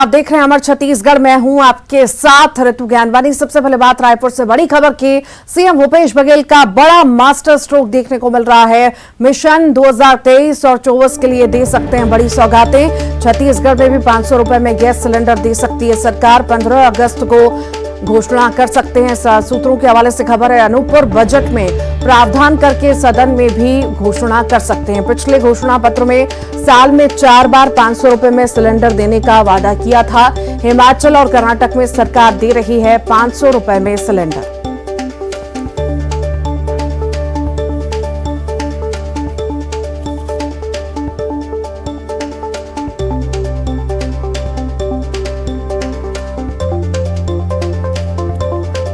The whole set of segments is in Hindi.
आप देख रहे हैं अमर छत्तीसगढ़। मैं हूं आपके साथ ऋतु ज्ञानवानी। सबसे पहले बात रायपुर से बड़ी खबर की। सीएम भूपेश बघेल का बड़ा मास्टर स्ट्रोक देखने को मिल रहा है। मिशन 2023 और 24 के लिए दे सकते हैं बड़ी सौगातें। छत्तीसगढ़ में भी 500 रुपए में गैस सिलेंडर दे सकती है सरकार। 15 अगस्त को घोषणा कर सकते हैं। सूत्रों के हवाले से खबर है, अनूपपुर बजट में प्रावधान करके सदन में भी घोषणा कर सकते हैं। पिछले घोषणा पत्र में साल में 4 बार 500 रुपए में सिलेंडर देने का वादा किया था। हिमाचल और कर्नाटक में सरकार दे रही है 500 रुपए में सिलेंडर।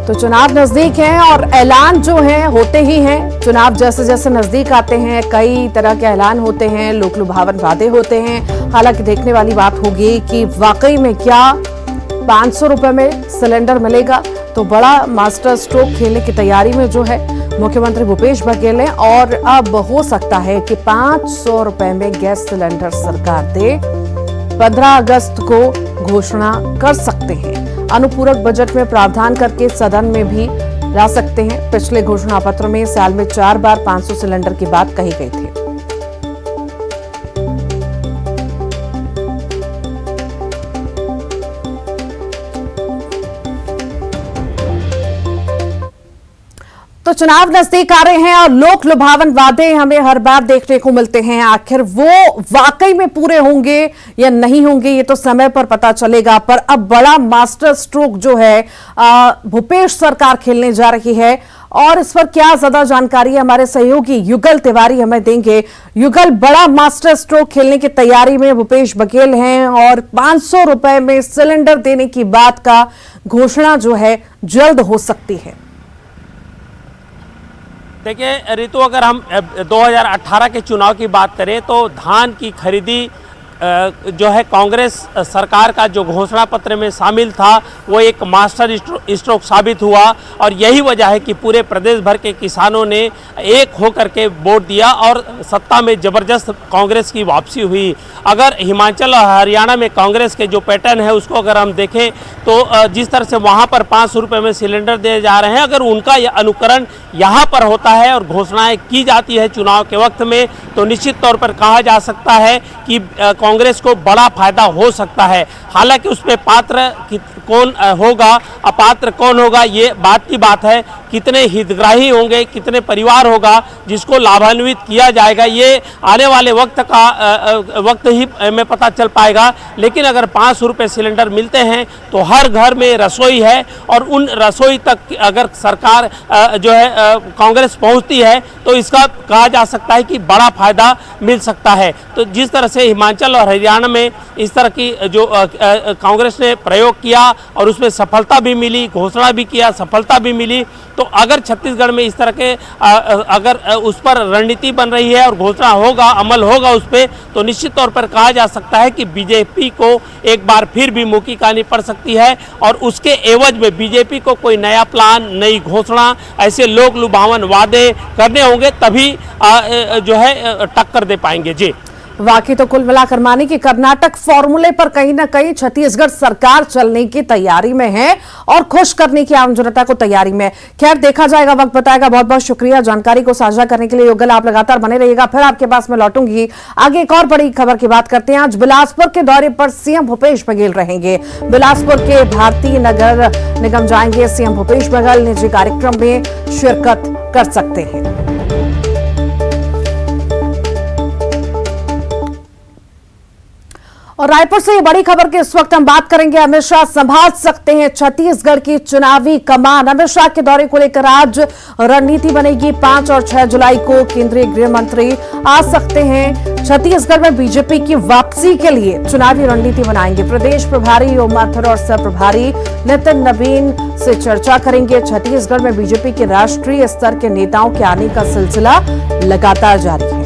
तो चुनाव नजदीक हैं और ऐलान जो है होते ही हैं। चुनाव जैसे जैसे नजदीक आते हैं कई तरह के ऐलान होते हैं, लोक लुभावन वादे होते हैं। हालांकि देखने वाली बात होगी कि वाकई में क्या 500 रुपए में सिलेंडर मिलेगा। तो बड़ा मास्टर स्ट्रोक खेलने की तैयारी में जो है मुख्यमंत्री भूपेश बघेल हैं और अब हो सकता है कि 500 रुपए में गैस सिलेंडर सरकार दे। 15 अगस्त को घोषणा कर सकते हैं। अनुपूरक बजट में प्रावधान करके सदन में भी ला सकते हैं। पिछले घोषणा पत्र में साल में 4 बार 500 सिलेंडर की बात कही गई थी। तो चुनाव नजदीक आ रहे हैं और लोक लुभावन वादे हमें हर बार देखने को मिलते हैं। आखिर वो वाकई में पूरे होंगे या नहीं होंगे ये तो समय पर पता चलेगा। पर अब बड़ा मास्टर स्ट्रोक जो है भूपेश सरकार खेलने जा रही है और इस पर क्या ज्यादा जानकारी हमारे सहयोगी युगल तिवारी हमें देंगे। युगल, बड़ा मास्टर स्ट्रोक खेलने की तैयारी में भूपेश बघेल हैं और 500 रुपए में सिलेंडर देने की बात का घोषणा जो है जल्द हो सकती है। देखिए ऋतु, अगर हम 2018 के चुनाव की बात करें तो धान की खरीदी जो है कांग्रेस सरकार का जो घोषणा पत्र में शामिल था वो एक मास्टर स्ट्रोक साबित हुआ और यही वजह है कि पूरे प्रदेश भर के किसानों ने एक होकर के वोट दिया और सत्ता में जबरदस्त कांग्रेस की वापसी हुई। अगर हिमाचल और हरियाणा में कांग्रेस के जो पैटर्न है उसको अगर हम देखें तो जिस तरह से वहाँ पर 500 रुपये में सिलेंडर दिए जा रहे हैं, अगर उनका अनुकरण यहाँ पर होता है और घोषणाएं की जाती है चुनाव के वक्त में तो निश्चित तौर पर कहा जा सकता है कि कांग्रेस को बड़ा फायदा हो सकता है। हालांकि उसमें पात्र कौन होगा, अपात्र कौन होगा, ये बात की बात है। कितने हितग्राही होंगे, कितने परिवार होगा जिसको लाभान्वित किया जाएगा, ये आने वाले वक्त ही में पता चल पाएगा। लेकिन अगर 500 रुपये सिलेंडर मिलते हैं तो हर घर में रसोई है और उन रसोई तक अगर सरकार जो है कांग्रेस पहुंचती है तो इसका कहा जा सकता है कि बड़ा फायदा मिल सकता है। तो जिस तरह से हिमाचल और हरियाणा में इस तरह की जो कांग्रेस ने प्रयोग किया और उसमें सफलता भी मिली, घोषणा भी किया, सफलता भी मिली, तो अगर छत्तीसगढ़ में इस तरह के अगर उस पर रणनीति बन रही है और घोषणा होगा, अमल होगा उस पर, तो निश्चित तौर पर कहा जा सकता है कि बीजेपी को एक बार फिर भी मुँह की खानी पड़ सकती है और उसके एवज में बीजेपी को कोई नया प्लान, नई घोषणा, ऐसे लोक लुभावन वादे करने होंगे तभी जो है टक्कर दे पाएंगे। जी वाकई तो कुल मिलाकर माने कि कर्नाटक फॉर्मूले पर कहीं ना कहीं छत्तीसगढ़ सरकार चलने की तैयारी में है और खुश करने की आम जनता को तैयारी में। खैर देखा जाएगा, वक्त बताएगा। बहुत बहुत शुक्रिया जानकारी को साझा करने के लिए युगल। आप लगातार बने रहिएगा, फिर आपके पास मैं लौटूंगी। आगे एक और बड़ी खबर की बात करते हैं। आज बिलासपुर के दौरे पर सीएम भूपेश बघेल रहेंगे। बिलासपुर के भारतीय नगर निगम जाएंगे सीएम भूपेश बघेल। निजी कार्यक्रम में शिरकत कर सकते हैं। और रायपुर से ये बड़ी खबर की इस वक्त हम बात करेंगे। अमित शाह संभाल सकते हैं छत्तीसगढ़ की चुनावी कमान। अमित शाह के दौरे को लेकर आज रणनीति बनेगी। 5 और 6 जुलाई को केंद्रीय गृह मंत्री आ सकते हैं। छत्तीसगढ़ में बीजेपी की वापसी के लिए चुनावी रणनीति बनाएंगे। प्रदेश प्रभारी ओम माथुर और सह प्रभारी नितिन नवीन से चर्चा करेंगे। छत्तीसगढ़ में बीजेपी के राष्ट्रीय स्तर के नेताओं के आने का सिलसिला लगातार जारी है।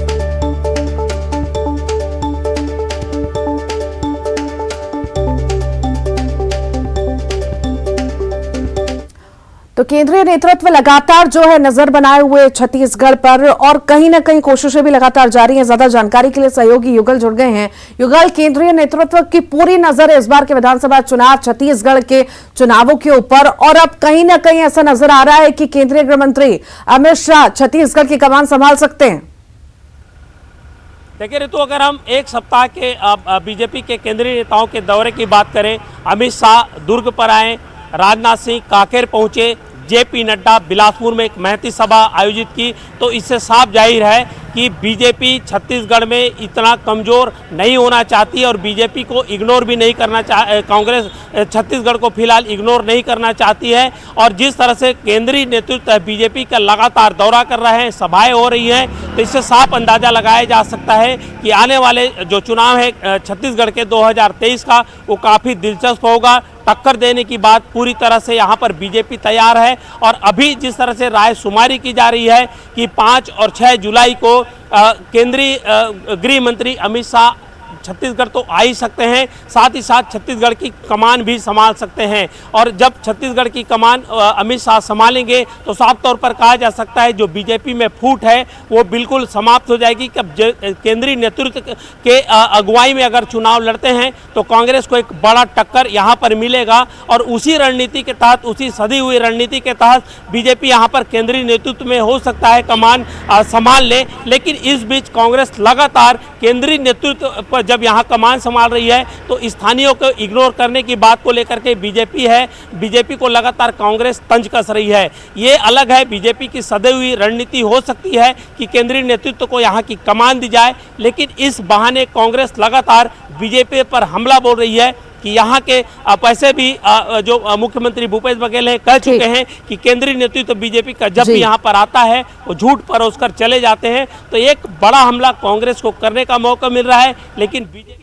तो केंद्रीय नेतृत्व लगातार जो है नजर बनाए हुए छत्तीसगढ़ पर और कहीं ना कहीं कोशिशें भी लगातार जारी हैं। ज्यादा जानकारी के लिए सहयोगी युगल जुड़ गए हैं। युगल, केंद्रीय नेतृत्व की पूरी नजर है इस बार के विधानसभा चुनाव, छत्तीसगढ़ के चुनावों के ऊपर, और अब कहीं ना कहीं ऐसा नजर आ रहा है कि केंद्रीय गृह मंत्री अमित शाह छत्तीसगढ़ की कमान संभाल सकते हैं। देखिए ऋतु, अगर हम एक सप्ताह के बीजेपी के केंद्रीय नेताओं के दौरे की बात करें, अमित शाह दुर्ग पर आए, राजनाथ सिंह कांकेर पहुंचे, जेपी नड्डा बिलासपुर में एक महती सभा आयोजित की, तो इससे साफ जाहिर है कि बीजेपी छत्तीसगढ़ में इतना कमज़ोर नहीं होना चाहती और बीजेपी को इग्नोर भी नहीं करना कांग्रेस छत्तीसगढ़ को फिलहाल इग्नोर नहीं करना चाहती है। और जिस तरह से केंद्रीय नेतृत्व बीजेपी का लगातार दौरा कर रहे हैं, सभाएं हो रही हैं, तो इससे साफ अंदाज़ा लगाया जा सकता है कि आने वाले जो चुनाव है छत्तीसगढ़ के 2023 का, वो काफ़ी दिलचस्प होगा। टक्कर देने की बात पूरी तरह से यहाँ पर बीजेपी तैयार है। और अभी जिस तरह से राय शुमारी की जा रही है कि 5 और 6 जुलाई को केंद्रीय गृह मंत्री अमित शाह छत्तीसगढ़ तो आ ही सकते हैं, साथ ही साथ छत्तीसगढ़ की कमान भी संभाल सकते हैं। और जब छत्तीसगढ़ की कमान अमित शाह संभालेंगे तो साफ तौर पर कहा जा सकता है जो बीजेपी में फूट है वो बिल्कुल समाप्त हो जाएगी। कब केंद्रीय नेतृत्व के अगुवाई में अगर चुनाव लड़ते हैं तो कांग्रेस को एक बड़ा टक्कर यहाँ पर मिलेगा। और उसी रणनीति के तहत, उसी सधी हुई रणनीति के तहत बीजेपी यहाँ पर केंद्रीय नेतृत्व में हो सकता है कमान संभाल ले। लेकिन इस बीच कांग्रेस लगातार केंद्रीय नेतृत्व पर जब यहाँ कमान संभाल रही है तो स्थानीयों को इग्नोर करने की बात को लेकर के बीजेपी को लगातार कांग्रेस तंज कस रही है। ये अलग है, बीजेपी की सदैव हुई रणनीति हो सकती है कि केंद्रीय नेतृत्व को यहाँ की कमान दी जाए, लेकिन इस बहाने कांग्रेस लगातार बीजेपी पर हमला बोल रही है कि यहाँ के पैसे भी जो मुख्यमंत्री भूपेश बघेल हैं कह चुके हैं कि केंद्रीय नेतृत्व बीजेपी का जब भी यहाँ पर आता है वो झूठ परोसकर चले जाते हैं। तो एक बड़ा हमला कांग्रेस को करने का मौका मिल रहा है, लेकिन बीजेपी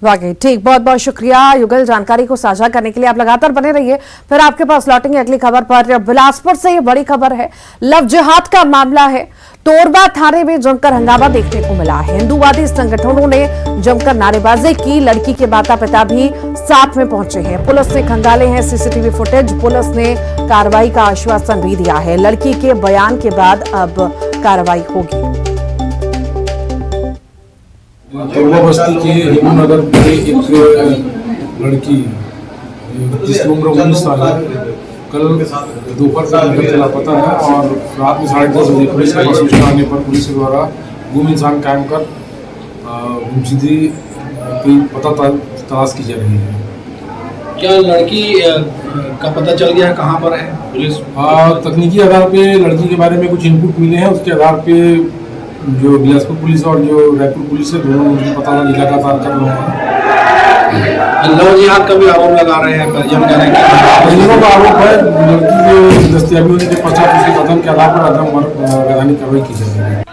वाकई ठीक। बहुत बहुत शुक्रिया युगल जानकारी को साझा करने के लिए। आप लगातार बने रहिए, फिर आपके पास लौटेंगे अगली खबर पर। बिलासपुर से ये बड़ी खबर है, लव जिहाद का मामला है। तोरबा थाने में जमकर हंगामा देखने को मिला। हिंदूवादी संगठनों ने जमकर नारेबाजी की। लड़की के माता पिता भी साथ में पहुंचे हैं। पुलिस ने खंगाले हैं सीसीटीवी फुटेज। पुलिस ने कार्रवाई का आश्वासन भी दिया है। लड़की के बयान के बाद अब कार्रवाई होगी। तोरबा बस्ती के हिंदू नगर में एक लड़की जिसकी उम्र 19 साल है, कल दोपहर का निकल लापता है और रात में 10:30 बजे पुलिस के पास सूचना आने पर पुलिस के द्वारा गुम इंसान कायम कर गुमशुदगी की तलाश की जा रही है। क्या लड़की का पता चल गया है कहाँ पर है? पुलिस तकनीकी आधार पे लड़की के बारे में कुछ इनपुट मिले हैं, उसके आधार पे जो बिलासपुर पुलिस और जो रायपुर पुलिस है दोनों उनकी पता लगातार कर रहे हैं। लव जिहाद का भी आरोप लगा रहे हैं परिजन कह रहे हैं। परिजनों का आरोप है लड़की के दस्तियाबी होने के पश्चात उसके कदम के आधार पर वैधानिक कार्रवाई की जाएगी।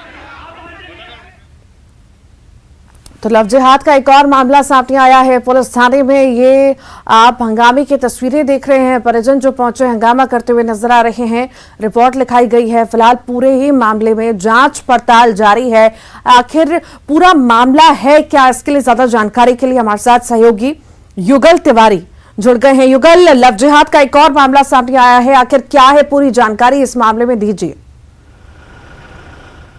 तो लव जिहाद का एक और मामला सामने आया है पुलिस थाने में। ये आप हंगामे की तस्वीरें देख रहे हैं। परिजन जो पहुंचे हंगामा करते हुए नजर आ रहे हैं। रिपोर्ट लिखाई गई है। फिलहाल पूरे ही मामले में जांच पड़ताल जारी है। आखिर पूरा मामला है क्या, इसके लिए ज्यादा जानकारी के लिए हमारे साथ सहयोगी युगल तिवारी जुड़ गए हैं। युगल, लव जिहाद का एक और मामला सामने आया है, आखिर क्या है पूरी जानकारी इस मामले में दीजिए।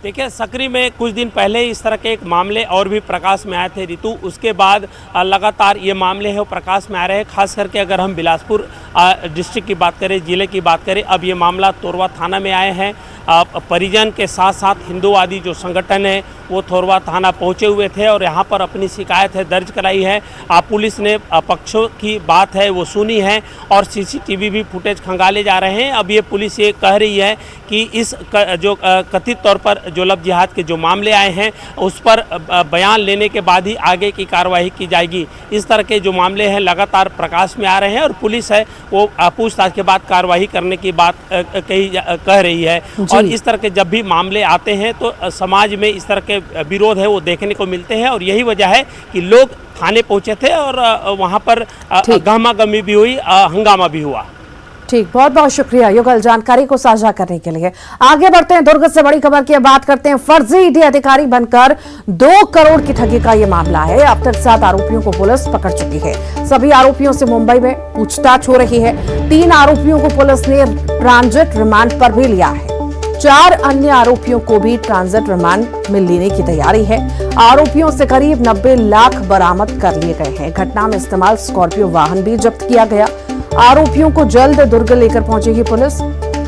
देखिए, सकरी में कुछ दिन पहले इस तरह के एक मामले और भी प्रकाश में आए थे ऋतु। उसके बाद लगातार ये मामले हैं वो प्रकाश में आ रहे हैं। खास करके अगर हम बिलासपुर डिस्ट्रिक्ट की बात करें, ज़िले की बात करें, अब ये मामला तोरबा थाना में आए हैं। परिजन के साथ साथ हिंदूवादी जो संगठन है वो तोरबा थाना पहुंचे हुए थे और यहाँ पर अपनी शिकायत है दर्ज कराई है। पुलिस ने पक्षों की बात है वो सुनी है और सीसीटीवी भी फुटेज खंगाले जा रहे हैं। अब ये पुलिस ये कह रही है कि इस जो कथित तौर पर जो लव जिहाद के जो मामले आए हैं उस पर बयान लेने के बाद ही आगे की कार्रवाई की जाएगी। इस तरह के जो मामले हैं लगातार प्रकाश में आ रहे हैं और पुलिस है वो पूछताछ के बाद कार्रवाई करने की बात कह रही है। और इस तरह के जब भी मामले आते हैं तो समाज में इस तरह के विरोध है वो देखने को मिलते हैं और यही वजह है कि लोग थाने पहुंचे थे और वहां पर गहमा गहमी भी हुई, हंगामा भी हुआ। ठीक, बहुत बहुत शुक्रिया युगल जानकारी को साझा करने के लिए। आगे बढ़ते हैं, दुर्ग से बड़ी खबर की बात करते हैं। फर्जी ईडी अधिकारी बनकर 2 करोड़ की ठगी का यह मामला है। अब तक 7 आरोपियों को पुलिस पकड़ चुकी है। सभी आरोपियों से मुंबई में पूछताछ हो रही है। 3 आरोपियों को पुलिस ने ट्रांजिट रिमांड पर भी लिया है। 4 अन्य आरोपियों को भी ट्रांजिट रिमांड में लेने की तैयारी है। आरोपियों से करीब 90 लाख बरामद कर लिए गए हैं। घटना में इस्तेमाल स्कॉर्पियो वाहन भी जब्त किया गया। आरोपियों को जल्द दुर्ग लेकर पहुंचेगी पुलिस।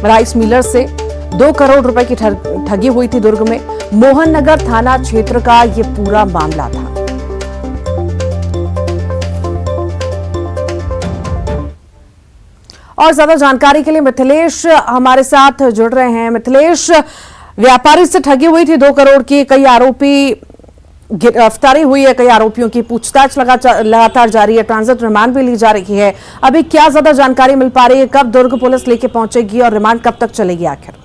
राइस मिलर से 2 करोड़ रुपए की ठगी हुई थी दुर्ग में। मोहन नगर थाना क्षेत्र का ये पूरा मामला था। और ज्यादा जानकारी के लिए मिथिलेश हमारे साथ जुड़ रहे हैं। मिथिलेश, व्यापारी से ठगी हुई थी 2 करोड़ की, कई आरोपी गिरफ्तारी हुई है, कई आरोपियों की पूछताछ लगातार जारी है, ट्रांजिट रिमांड भी ली जा रही है। अभी क्या ज्यादा जानकारी मिल पा रही है? कब दुर्ग पुलिस लेके पहुंचेगी और रिमांड कब तक चलेगी आखिर?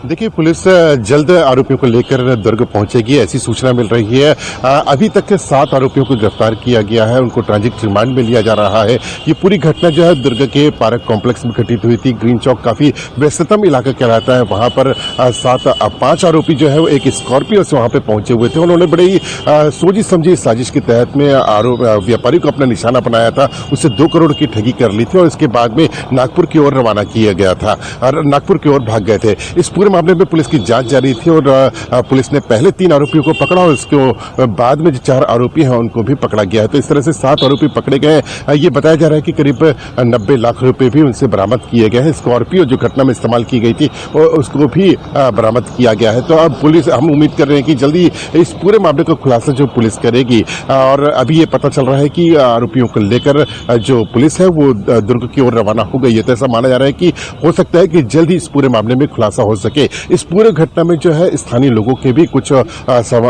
देखिए, पुलिस जल्द आरोपियों को लेकर दुर्ग पहुंचेगी, ऐसी सूचना मिल रही है। अभी तक 7 आरोपियों को गिरफ्तार किया गया है, उनको ट्रांजिट रिमांड में लिया जा रहा है। ये पूरी घटना जो है दुर्ग के पार्क कॉम्प्लेक्स में घटित हुई थी। ग्रीन चौक काफी व्यस्ततम इलाका कहलाता है, वहां पर 5 आरोपी जो है वो एक स्कॉर्पियो से वहां पे पहुंचे हुए थे। उन्होंने बड़ी ही सोची समझी साजिश के तहत में व्यापारी को अपना निशाना बनाया था, उससे 2 करोड़ की ठगी कर ली थी और इसके बाद में नागपुर की ओर रवाना किया गया था और नागपुर की ओर भाग गए थे। इस पूरे मामले में पुलिस की जांच जारी थी और पुलिस ने पहले 3 आरोपियों को पकड़ा और इसके बाद में जो 4 आरोपी हैं उनको भी पकड़ा गया है। तो इस तरह से 7 आरोपी पकड़े गए हैं। ये बताया जा रहा है कि करीब 90 लाख रुपए भी उनसे बरामद किए गए हैं। स्कॉर्पियो जो घटना में इस्तेमाल की गई थी उसको भी बरामद किया गया है। तो अब पुलिस, हम उम्मीद कर रहे हैं कि जल्दी इस पूरे मामले का खुलासा जो पुलिस करेगी। और अभी ये पता चल रहा है कि आरोपियों को लेकर जो पुलिस है वो दुर्ग की ओर रवाना हो गई है। तो ऐसा माना जा रहा है कि हो सकता है कि जल्द ही इस पूरे मामले में खुलासा हो सके। इस पूरे घटना में जो है स्थानीय लोगों के भी कुछ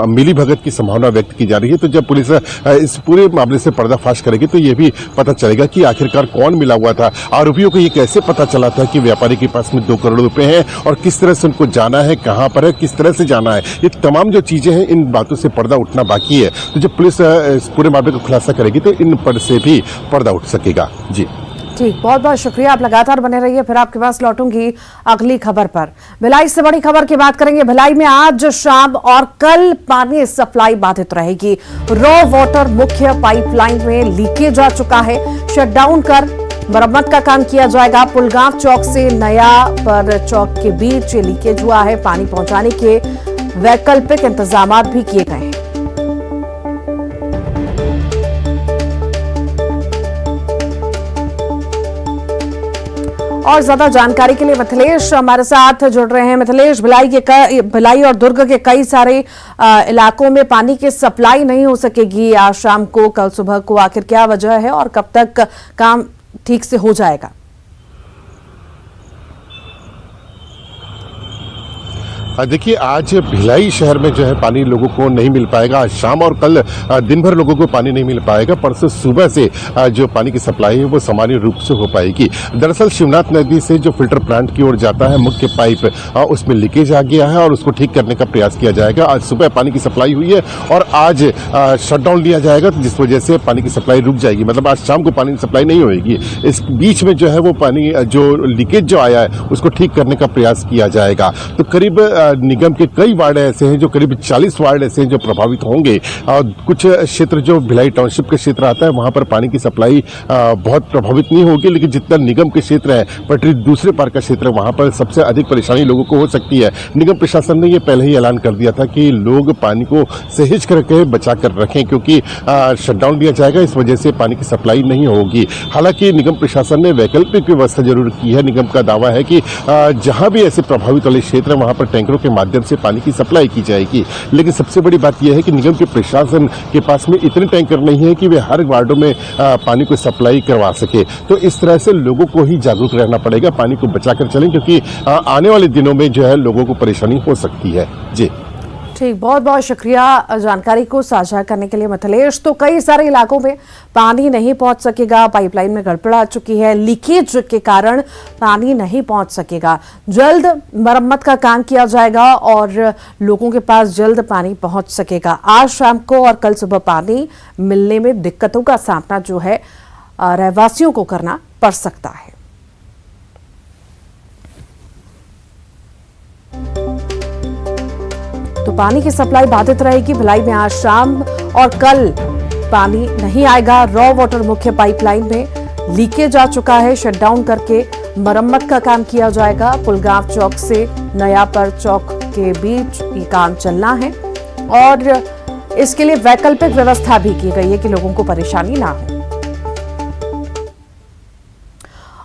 मिलीभगत की संभावना व्यक्त की जा रही है। तो जब पुलिस इस पूरे मामले से पर्दाफाश करेगी तो ये भी पता चलेगा कि आखिरकार कौन मिला हुआ था। आरोपियों को ये कैसे पता चला था कि व्यापारी के पास में 2 करोड़ रुपए हैं और किस तरह से उनको जाना है, कहां पर है, किस तरह से जाना है, ये तमाम जो चीजें हैं, इन बातों से पर्दा उठना बाकी है। तो जब पुलिस इस पूरे मामले का खुलासा करेगी तो इन पर से भी पर्दा उठ सकेगा। जी ठीक, बहुत बहुत शुक्रिया। आप लगातार बने रहिए, फिर आपके पास लौटूंगी अगली खबर पर। भिलाई से बड़ी खबर की बात करेंगे। भिलाई में आज शाम और कल पानी सप्लाई बाधित रहेगी। रॉ वाटर मुख्य पाइपलाइन में लीकेज आ चुका है। शटडाउन कर मरम्मत का काम किया जाएगा। पुलगांव चौक से नया पर चौक के बीच लीकेज हुआ है। पानी पहुंचाने के वैकल्पिक इंतजाम भी किए गए हैं। और ज्यादा जानकारी के लिए मिथिलेश हमारे साथ जुड़ रहे हैं। मिथिलेश, भिलाई और दुर्ग के कई सारे इलाकों में पानी की सप्लाई नहीं हो सकेगी आज शाम को, कल सुबह को, आखिर क्या वजह है और कब तक काम ठीक से हो जाएगा? देखिए, आज भिलाई शहर में जो है पानी लोगों को नहीं मिल पाएगा। आज शाम और कल दिन भर लोगों को पानी नहीं मिल पाएगा। परसों सुबह से जो पानी की सप्लाई है वो सामान्य रूप से हो पाएगी। दरअसल शिवनाथ नदी से जो फिल्टर प्लांट की ओर जाता है मुख्य पाइप, उसमें लीकेज आ गया है और उसको ठीक करने का प्रयास किया जाएगा। आज सुबह पानी की सप्लाई हुई है और आज शटडाउन लिया जाएगा, जिस वजह से पानी की सप्लाई रुक जाएगी। मतलब आज शाम को पानी की सप्लाई नहीं होगी। इस बीच में जो है वो पानी जो लीकेज जो आया है उसको ठीक करने का प्रयास किया जाएगा। तो करीब निगम के कई वार्ड ऐसे हैं, जो करीब 40 वार्ड ऐसे हैं जो प्रभावित होंगे। कुछ क्षेत्र जो भिलाई टाउनशिप के क्षेत्र आता है वहां पर पानी की सप्लाई बहुत प्रभावित नहीं होगी, लेकिन जितना निगम के क्षेत्र है, पटरी दूसरे पार का क्षेत्र, वहां पर सबसे अधिक परेशानी लोगों को हो सकती है। निगम प्रशासन ने ये पहले ही ऐलान कर दिया था कि लोग पानी को सहेज करके बचा कर रखें, क्योंकि शटडाउन दिया जाएगा, इस वजह से पानी की सप्लाई नहीं होगी। हालांकि निगम प्रशासन ने वैकल्पिक व्यवस्था जरूर की है। निगम का दावा है कि जहां भी ऐसे प्रभावित वाले क्षेत्र है वहां पर टैंकरों के माध्यम से पानी की सप्लाई की जाएगी। लेकिन सबसे बड़ी बात यह है कि निगम के प्रशासन के पास में इतने टैंकर नहीं है कि वे हर वार्डों में पानी को सप्लाई करवा सके। तो इस तरह से लोगों को ही जागरूक रहना पड़ेगा, पानी को बचाकर चलें, क्योंकि आने वाले दिनों में जो है लोगों को परेशानी हो सकती है। जी ठीक, बहुत बहुत शुक्रिया जानकारी को साझा करने के लिए मिथिलेश। तो कई सारे इलाकों में पानी नहीं पहुंच सकेगा, पाइपलाइन में गड़बड़ आ चुकी है, लीकेज के कारण पानी नहीं पहुंच सकेगा। जल्द मरम्मत का काम किया जाएगा और लोगों के पास जल्द पानी पहुंच सकेगा। आज शाम को और कल सुबह पानी मिलने में दिक्कतों का सामना जो है रहवासियों को करना पड़ सकता है। तो पानी की सप्लाई बाधित रहेगी। भिलाई में आज शाम और कल पानी नहीं आएगा। रॉ वाटर मुख्य पाइपलाइन में लीकेज आ चुका है, शटडाउन करके मरम्मत का काम किया जाएगा। पुलगांव चौक से नयापर चौक के बीच ये काम चलना है और इसके लिए वैकल्पिक व्यवस्था भी की गई है कि लोगों को परेशानी ना हो।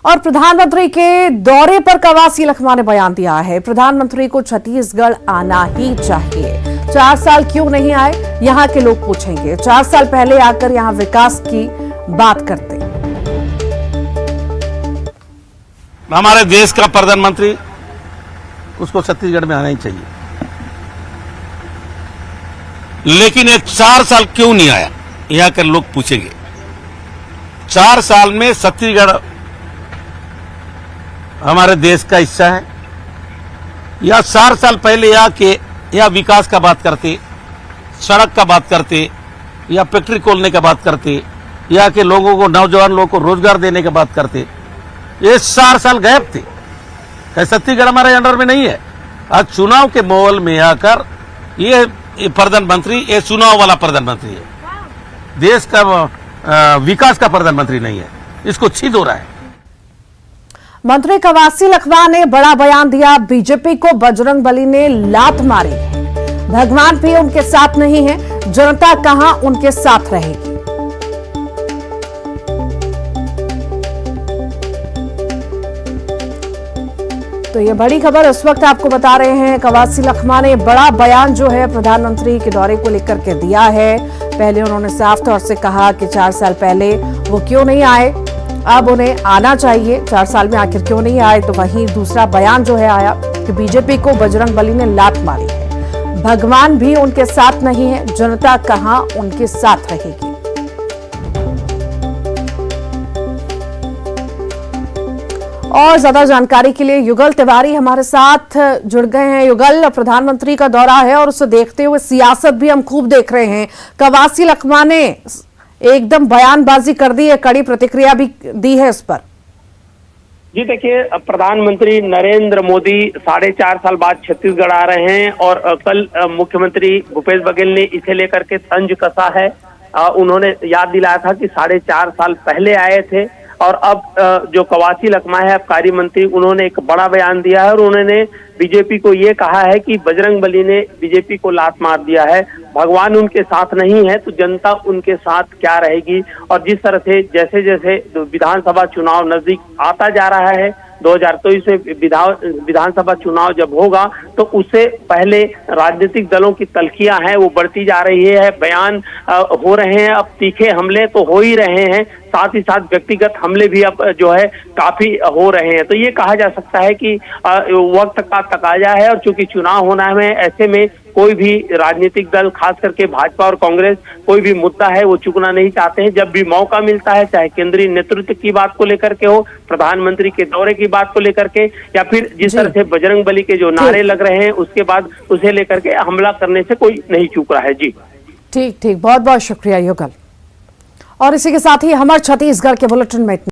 और प्रधानमंत्री के दौरे पर कवासी लखमा ने बयान दिया है, प्रधानमंत्री को छत्तीसगढ़ आना ही चाहिए। 4 साल क्यों नहीं आए, यहां के लोग पूछेंगे। 4 साल पहले आकर यहां विकास की बात करते। हमारे देश का प्रधानमंत्री, उसको छत्तीसगढ़ में आना ही चाहिए, लेकिन ये 4 साल क्यों नहीं आया, यहां के लोग पूछेंगे। 4 साल में छत्तीसगढ़ हमारे देश का हिस्सा है, या 4 साल पहले या विकास का बात करते, सड़क का बात करते, या फैक्ट्री खोलने का बात करते, या के लोगों को, नौजवान लोगों को रोजगार देने की बात करते। ये 4 साल गायब थे। छत्तीसगढ़ हमारे अंडर में नहीं है। आज चुनाव के माहौल में आकर ये प्रधानमंत्री, ये चुनाव वाला प्रधानमंत्री है, देश का विकास का प्रधानमंत्री नहीं है। इसको छिद हो रहा है। मंत्री कवासी लखमा ने बड़ा बयान दिया, बीजेपी को बजरंग बली ने लात मारी है, भगवान भी उनके साथ नहीं है, जनता कहां उनके साथ रहेगी। तो ये बड़ी खबर इस वक्त आपको बता रहे हैं। कवासी लखमा ने बड़ा बयान जो है प्रधानमंत्री के दौरे को लेकर के दिया है। पहले उन्होंने साफ तौर से कहा कि 4 साल पहले वो क्यों नहीं आए, अब उन्हें आना चाहिए। 4 साल में आखिर क्यों नहीं आए। तो वहीं दूसरा बयान जो है आया कि बीजेपी को बजरंग बली ने लात मारी है, भगवान भी उनके साथ नहीं है, जनता कहां उनके साथ रहेगी। और ज्यादा जानकारी के लिए युगल तिवारी हमारे साथ जुड़ गए हैं। युगल, प्रधानमंत्री का दौरा है और उसे देखते हुए सियासत भी हम खूब देख रहे हैं। कवासी लखमा ने एकदम बयानबाजी कर दी है, कड़ी प्रतिक्रिया भी दी है इस पर। जी देखिए, प्रधानमंत्री नरेंद्र मोदी 4.5 साल बाद छत्तीसगढ़ आ रहे हैं और कल मुख्यमंत्री भूपेश बघेल ने इसे लेकर के तंज कसा है। उन्होंने याद दिलाया था कि 4.5 साल पहले आए थे और अब जो कवासी लखमा है आबकारी मंत्री, उन्होंने एक बड़ा बयान दिया है और उन्होंने बीजेपी को ये कहा है कि बजरंग बली ने बीजेपी को लात मार दिया है, भगवान उनके साथ नहीं है तो जनता उनके साथ क्या रहेगी। और जिस तरह से जैसे जैसे विधानसभा चुनाव नजदीक आता जा रहा है, 2023 में विधानसभा चुनाव जब होगा तो उससे पहले राजनीतिक दलों की तल्खियां हैं वो बढ़ती जा रही है, बयान हो रहे हैं, अब तीखे हमले तो हो ही रहे हैं, साथ ही साथ व्यक्तिगत हमले भी अब जो है काफी हो रहे हैं। तो ये कहा जा सकता है कि वक्त का तकाजा है और चूंकि चुनाव होना है, ऐसे में कोई भी राजनीतिक दल, खास करके भाजपा और कांग्रेस, कोई भी मुद्दा है वो चुकना नहीं चाहते हैं। जब भी मौका मिलता है, चाहे केंद्रीय नेतृत्व की बात को लेकर के हो, प्रधानमंत्री के दौरे की बात को लेकर के, या फिर जिस तरह से बजरंग बली के जो नारे लग रहे हैं उसके बाद उसे लेकर के हमला करने से कोई नहीं चूक रहा है। जी ठीक, बहुत बहुत शुक्रिया युगल। और इसी के साथ ही हमारे छत्तीसगढ़ के बुलेटिन में